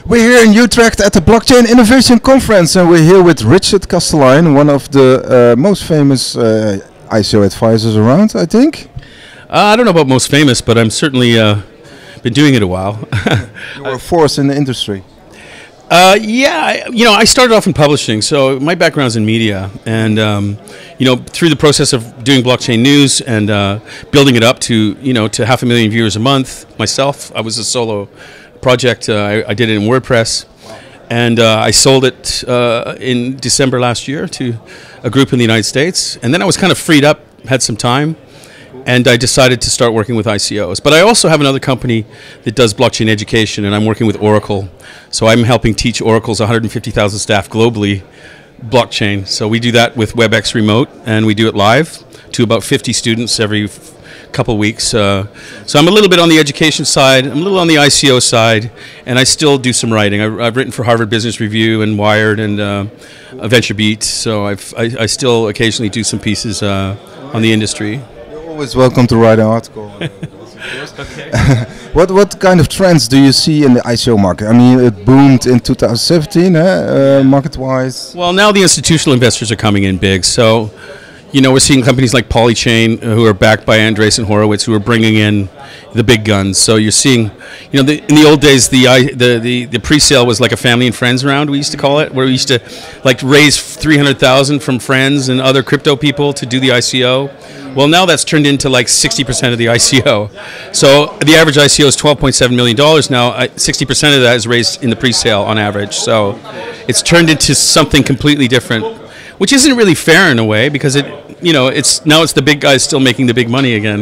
We're here in Utrecht at the Blockchain Innovation Conference, and we're here with Richard Kastelein, one of the most famous ICO advisors around, I think. I don't know about most famous, but I'm certainly been doing it a while. You're a force in the industry. Yeah, I started off in publishing, so my background's in media, and through the process of doing blockchain news and building it up to to 500,000 viewers a month. Myself, I was a solo project. I did it in WordPress, and I sold it in December last year to a group in the United States, and then I was kind of freed up, had some time. And I decided to start working with ICOs. But I also have another company that does blockchain education, and I'm working with Oracle. So I'm helping teach Oracle's 150,000 staff globally blockchain. So we do that with WebEx Remote, and we do it live to about 50 students every couple of weeks. So I'm a little bit on the education side, I'm a little on the ICO side, and I still do some writing. I've written for Harvard Business Review and Wired and VentureBeat. So I still occasionally do some pieces on the industry. Always welcome to write an article. What kind of trends do you see in the ICO market? I mean, it boomed in 2017, market-wise. Well, now the institutional investors are coming in big. So, we're seeing companies like Polychain who are backed by Andreessen Horowitz, who are bringing in the big guns. So you're seeing, in the old days, the pre-sale was like a family and friends round, we used to call it, where we used to raise 300,000 from friends and other crypto people to do the ICO. Well, now that's turned into 60% of the ICO. So the average ICO is $12.7 million now. 60% of that is raised in the pre-sale on average. So it's turned into something completely different, which isn't really fair in a way, because it's the big guys still making the big money again.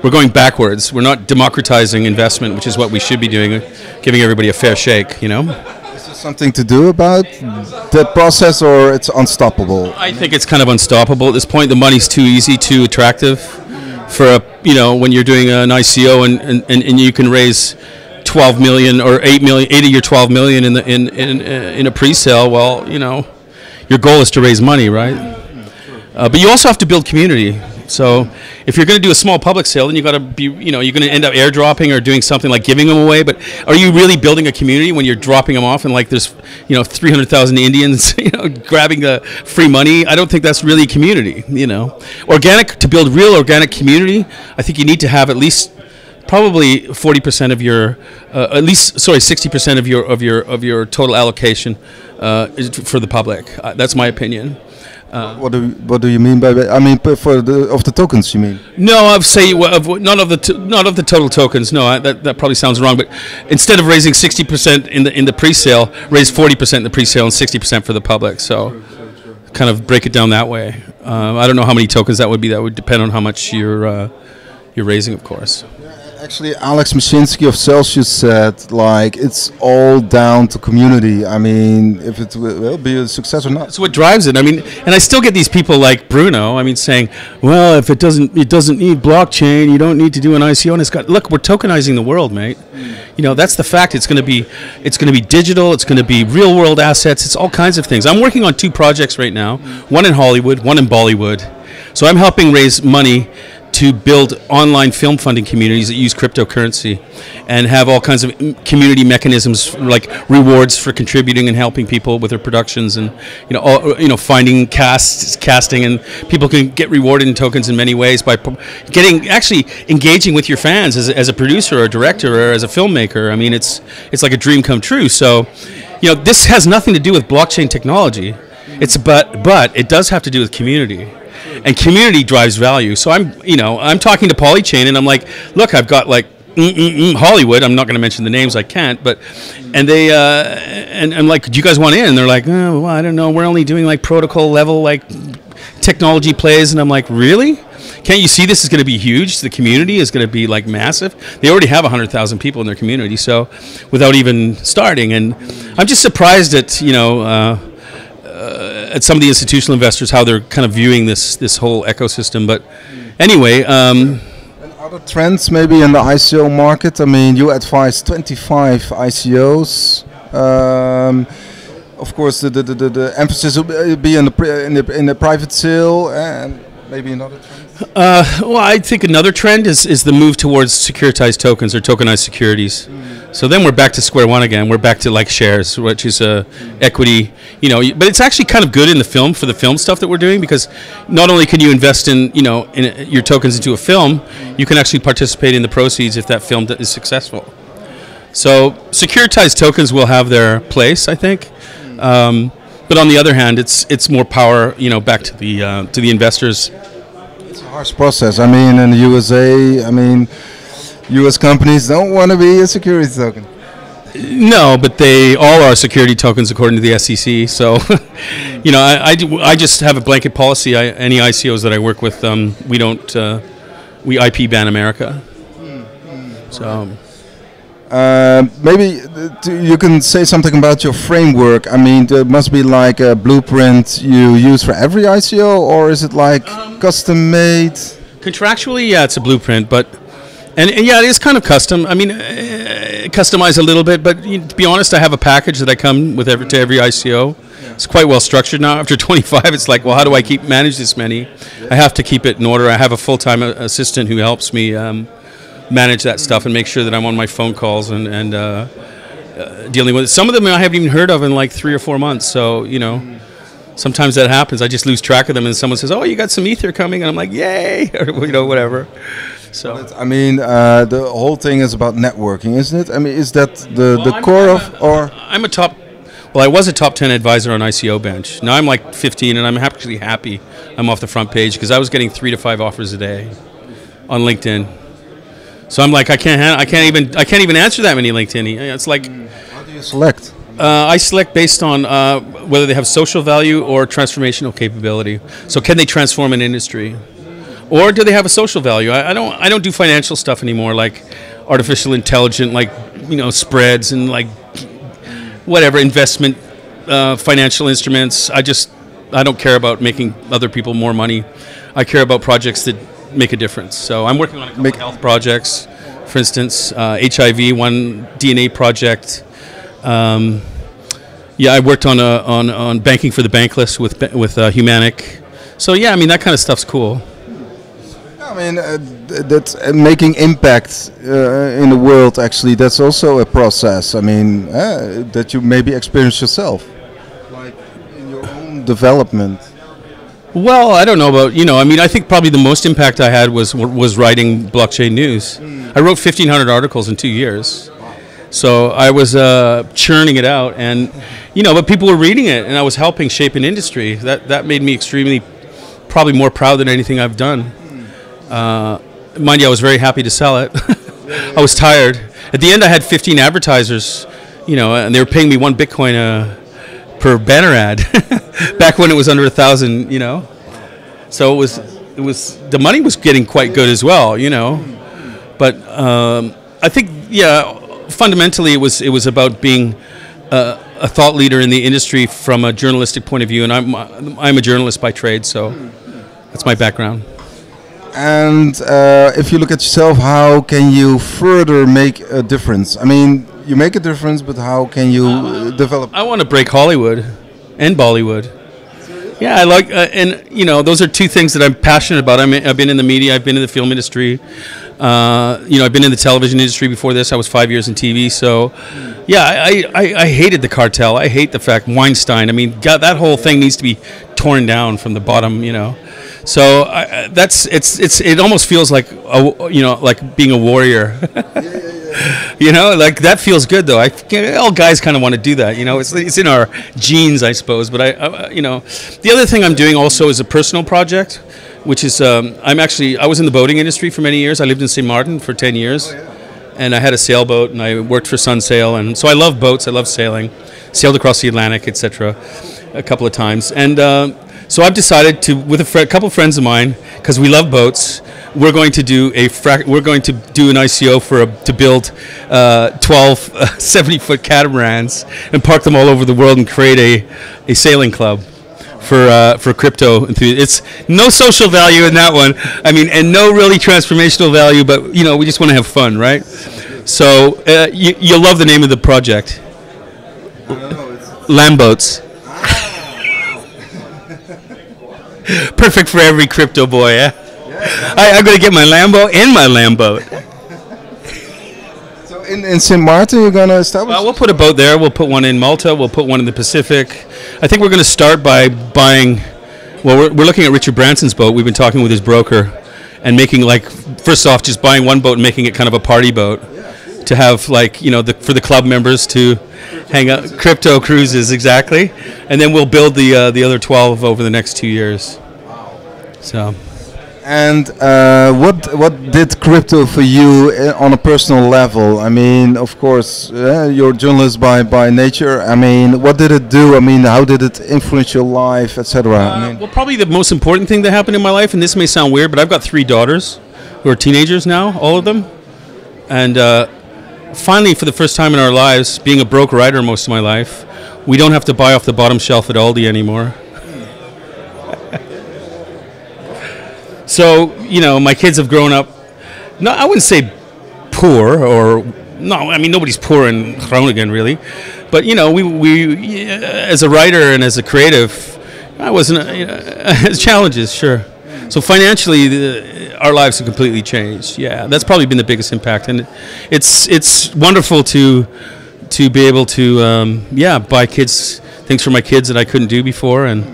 We're going backwards. We're not democratizing investment, which is what we should be doing, giving everybody a fair shake. Is there something to do about that process, or it's unstoppable? I think it's kind of unstoppable at this point. The money's too easy, too attractive for when you're doing an ICO and you can raise 12 million or 8 million, 80 or 12 million in a pre-sale. Well, your goal is to raise money, right? But you also have to build community. So if you're going to do a small public sale, then you got to be, you're going to end up airdropping or doing something like giving them away. But are you really building a community when you're dropping them off and there's 300,000 Indians grabbing the free money? I don't think that's really a community. To build real organic community, I think you need to have at least probably 40% of your, 60% of your total allocation for the public. That's my opinion. What do you mean by that? I mean, for the tokens, you mean? No, I'd say not of the total tokens. No, that probably sounds wrong. But instead of raising 60% in the pre-sale, raise 40% in the pre-sale and 60% for the public. So, kind of break it down that way. I don't know how many tokens that would be. That would depend on how much you're raising, of course. Actually, Alex Mashinsky of Celsius said, it's all down to community. I mean, if it will be a success or not. That's what drives it. I mean, and I still get these people like Bruno, saying, well, if it doesn't need blockchain, you don't need to do an ICO. And look, we're tokenizing the world, mate. That's the fact. It's going to be digital. It's going to be real world assets. It's all kinds of things. I'm working on 2 projects right now, one in Hollywood, one in Bollywood. So I'm helping raise money to build online film funding communities that use cryptocurrency and have all kinds of community mechanisms like rewards for contributing and helping people with their productions, and finding casting, and people can get rewarded in tokens in many ways by actually engaging with your fans as a producer or a director or as a filmmaker. I mean, it's like a dream come true. So this has nothing to do with blockchain technology. But it does have to do with community. And community drives value. So I'm talking to Polychain, and I'm like, look, I've got Hollywood. I'm not going to mention the names. I can't. And they and I'm like, do you guys want in? And they're like, oh, well, I don't know. We're only doing protocol level technology plays. And I'm like, really? Can't you see this is going to be huge? The community is going to be massive. They already have 100,000 people in their community. So without even starting, and I'm just surprised at at some of the institutional investors, how they're kind of viewing this whole ecosystem. But anyway, and other trends maybe in the ICO market. I mean, you advise 25 ICOs. Of course, the emphasis will be in the private sale, and maybe another trend. Well, I think another trend is the move towards securitized tokens or tokenized securities. So then we're back to square one again. We're back to like shares, which is equity, you know. But it's actually kind of good in the film for the film stuff that we're doing, because not only can you invest in, you know, in your tokens into a film, you can actually participate in the proceeds if that film is successful. So securitized tokens will have their place, I think. But on the other hand, it's more power, you know, back to the investors. It's a harsh process. I mean, in the USA, I mean, U.S. companies don't want to be a security token. No, but they all are security tokens according to the SEC. So, you know, I just have a blanket policy. Any ICOs that I work with, we IP ban America. So. Maybe you can say something about your framework. I mean, there must be like a blueprint you use for every ICO, or is it like custom made? Contractually, yeah, it's a blueprint, but and yeah, it is kind of custom. I mean, customize a little bit, but to be honest, I have a package that I come with every ICO. Yeah. It's quite well structured now. After 25, it's like, well, how do I manage this many? Yeah. I have to keep it in order. I have a full-time assistant who helps me manage that stuff and make sure that I'm on my phone calls and dealing with it. Some of them I haven't even heard of in like 3 or 4 months. So, you know, sometimes that happens. I just lose track of them, and someone says, "Oh, you got some ether coming," and I'm like, "Yay!" or, you know, whatever. So I mean, the whole thing is about networking, isn't it? I mean, is that the core of, or I'm a top? Well, I was a top 10 advisor on ICO Bench. Now I'm like 15, and I'm actually happy I'm off the front page, because I was getting 3 to 5 offers a day on LinkedIn. So I'm like, I can't even answer that many LinkedIn. It's like, how do you select? I select based on whether they have social value or transformational capability. So can they transform an industry, or do they have a social value? I don't do financial stuff anymore, like artificial intelligence, like, you know, spreads and like whatever investment financial instruments. I don't care about making other people more money. I care about projects that make a difference. So I'm working on a couple of health projects, for instance, HIV, one DNA project. Yeah, I worked on banking for the bankless with Humanic. So yeah, I mean, that kind of stuff's cool. I mean, that's making impact in the world. Actually, that's also a process. I mean, that you maybe experience yourself, like in your own development. Well, I don't know about, you know, I mean, I think probably the most impact I had was writing blockchain news. I wrote 1,500 articles in 2 years. So I was churning it out, and, you know, but people were reading it, and I was helping shape an industry. That made me extremely, probably more proud than anything I've done. Mind you, I was very happy to sell it. I was tired. At the end, I had 15 advertisers, you know, and they were paying me 1 Bitcoin per banner ad. Back when it was under 1,000, you know. So it was the money was getting quite good as well, you know. But I think, yeah, fundamentally it was about being a thought leader in the industry from a journalistic point of view, and I'm a journalist by trade, so that's my background. And if you look at yourself, how can you further make a difference? I mean, you make a difference, but how can you develop? I want to break Hollywood and Bollywood. Yeah, I like, and you know, those are two things that I'm passionate about. I've been in the media, I've been in the film industry, you know, I've been in the television industry before this. I was 5 years in TV, so yeah, I hated the cartel. I hate the fact Weinstein. I mean, God, that whole thing needs to be torn down from the bottom, you know. So it almost feels like you know, like being a warrior. You know, like that feels good though. All guys kind of want to do that. You know, it's in our genes, I suppose. But I you know, the other thing I'm doing also is a personal project, which is I was in the boating industry for many years. I lived in St. Martin for 10 years, and I had a sailboat, and I worked for Sunsail, and so I love boats. I love sailing, sailed across the Atlantic, etc. a couple of times, and so I've decided to, with a couple of friends of mine, because we love boats, we're going to do an ICO to build 12 70-foot catamarans and park them all over the world and create a sailing club for crypto enthusiasts. It's no social value in that one. I mean, and no really transformational value, but you know, we just want to have fun, right? So you'll love the name of the project. Lamboats. Perfect for every crypto boy, eh? I'm going to get my Lambo and my Lamboat. So in St. Martin, you're gonna establish? We'll put a boat there. We'll put one in Malta. We'll put one in the Pacific. I think we're going to start by buying. Well, we're looking at Richard Branson's boat. We've been talking with his broker, and making like first off, just buying one boat and making it kind of a party boat, to have like for the club members to hang out, crypto cruises exactly, and then we'll build the other 12 over the next 2 years. So. And what did crypto for you on a personal level? I mean, of course, you're a journalist by nature. I mean, what did it do? I mean, how did it influence your life, etc.? Well, probably the most important thing that happened in my life, and this may sound weird, but I've got 3 daughters who are teenagers now, all of them. And finally, for the first time in our lives, being a broke writer most of my life, we don't have to buy off the bottom shelf at Aldi anymore. So, my kids have grown up, no, I wouldn't say poor, or, no, I mean, nobody's poor in Groningen, really. But, we as a writer and as a creative, I wasn't, challenges, sure. So financially, our lives have completely changed. Yeah, that's probably been the biggest impact. And it's wonderful to be able to, buy kids, things for my kids that I couldn't do before, and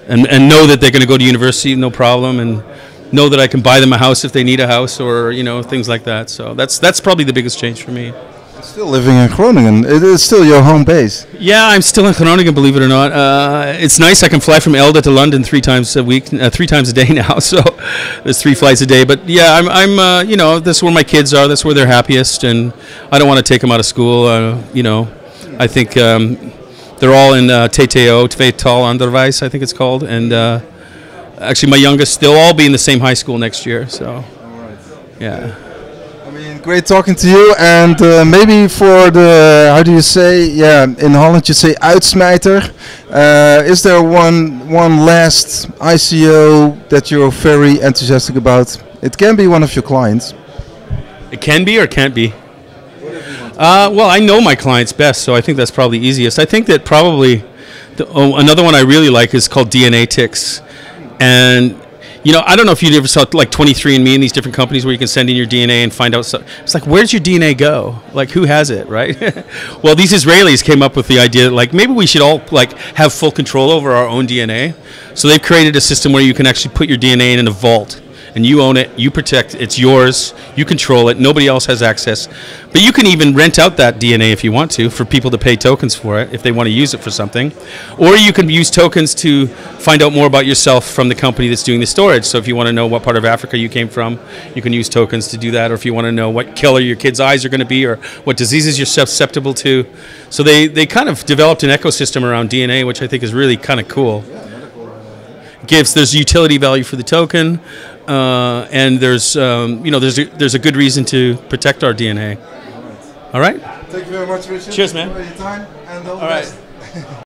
know that they're going to go to university, no problem, and know that I can buy them a house if they need a house, or things like that. So that's probably the biggest change for me. Still living in Groningen. It is still your home base. Yeah, I'm still in Groningen, believe it or not. It's nice. I can fly from Elde to London 3 times a week, 3 times a day now. So there's 3 flights a day. But yeah, I'm that's where my kids are. That's where they're happiest, and I don't want to take them out of school. I think they're all in TTO, Tweetaal Onderwijs, I think it's called, and actually my youngest, they'll all be in the same high school next year. So yeah. I mean, great talking to you, and maybe for the, how do you say, in Holland you say uitsmijter. Is there one last ICO that you're very enthusiastic about? It can be one of your clients. It can be or can't be? Well, I know my clients best, so I think that's probably easiest. I think that probably another one I really like is called DNA Ticks. And I don't know if you ever saw like 23andMe and these different companies where you can send in your DNA and find out. It's like, where does your DNA go? Like, who has it, right? Well, these Israelis came up with the idea that, like, maybe we should all like have full control over our own DNA. So they've created a system where you can actually put your DNA in a vault, and you own it, you protect it, it's yours, you control it, nobody else has access. But you can even rent out that DNA if you want to, for people to pay tokens for it if they want to use it for something. Or you can use tokens to find out more about yourself from the company that's doing the storage. So if you want to know what part of Africa you came from, you can use tokens to do that. Or if you want to know what color your kids' eyes are going to be, or what diseases you're susceptible to. So they kind of developed an ecosystem around DNA, which I think is really kind of cool. There's utility value for the token, and there's there's a good reason to protect our DNA. All right. Thank you very much, Richard. Cheers, man. For your time and all the best. Right.